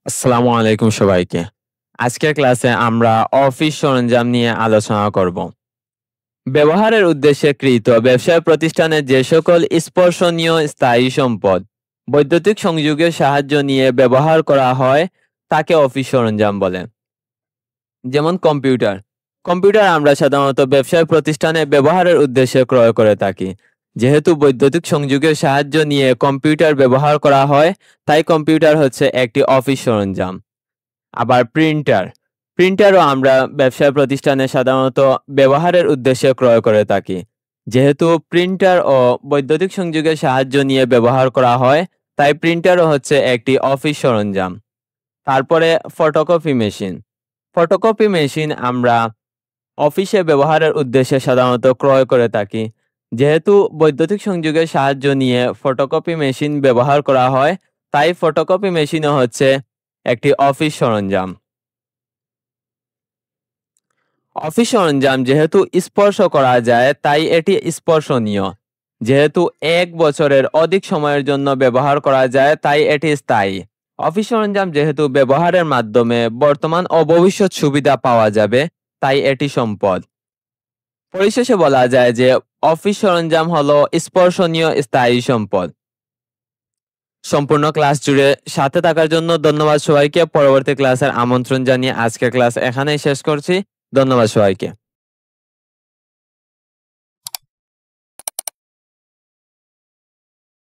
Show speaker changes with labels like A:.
A: আসসালামু আলাইকুম সবাইকে। আজকের ক্লাসে আমরা অফিস সরঞ্জাম নিয়ে আলোচনা করব। ব্যবহারের উদ্দেশ্যে কৃত ব্যবসায় প্রতিষ্ঠানে যে সকল স্পর্শনীয় স্থায়ী সম্পদ বৈদ্যুতিক সংযোগের সাহায্য নিয়ে ব্যবহার করা হয় তাকে অফিস সরঞ্জাম বলে। যেমন কম্পিউটার। কম্পিউটার আমরা সাধারণত ব্যবসায় প্রতিষ্ঠানে ব্যবহারের উদ্দেশ্যে ক্রয় করে থাকি। যেহেতু বৈদ্যুতিক সংযোগের সাহায্য নিয়ে কম্পিউটার ব্যবহার করা হয়, তাই কম্পিউটার হচ্ছে একটি অফিস সরঞ্জাম। আবার প্রিন্টার। প্রিন্টারও আমরা ব্যবসায় প্রতিষ্ঠানে সাধারণত ব্যবহারের উদ্দেশ্যে ক্রয় করে থাকি। যেহেতু প্রিন্টার ও বৈদ্যুতিক সংযোগের সাহায্য নিয়ে ব্যবহার করা হয়, তাই প্রিন্টারও হচ্ছে একটি অফিস সরঞ্জাম। তারপরে ফটোকপি মেশিন। ফটোকপি মেশিন আমরা অফিসে ব্যবহারের উদ্দেশ্যে সাধারণত ক্রয় করে থাকি। যেহেতু বৈদ্যুতিক সংযোগের সাহায্য নিয়ে ফটোকপি মেশিন ব্যবহার করা হয়, তাই ফটোকপি মেশিনও হচ্ছে একটি অফিস সরঞ্জাম। অফিস সরঞ্জাম যেহেতু স্পর্শ করা যায়, তাই এটি স্পর্শনীয়। যেহেতু 1 বছরের অধিক সময়ের জন্য ব্যবহার করা যায়, তাই এটি স্থায়ী। অফিস সরঞ্জাম যেহেতু ব্যবহারের মাধ্যমে বর্তমান ও ভবিষ্যৎ সুবিধা পাওয়া যাবে, তাই এটি সম্পদ। পরিশেষে বলা যায় যে অফিস সরঞ্জাম হলো স্পর্শনীয় স্থায়ী সম্পদ। সম্পূর্ণ ক্লাস জুড়ে সাথে থাকার জন্য ধন্যবাদ সবাইকে। পরবর্তী ক্লাসের আমন্ত্রণ জানিয়ে আজকের ক্লাস এখানেই শেষ করছি। ধন্যবাদ সবাইকে।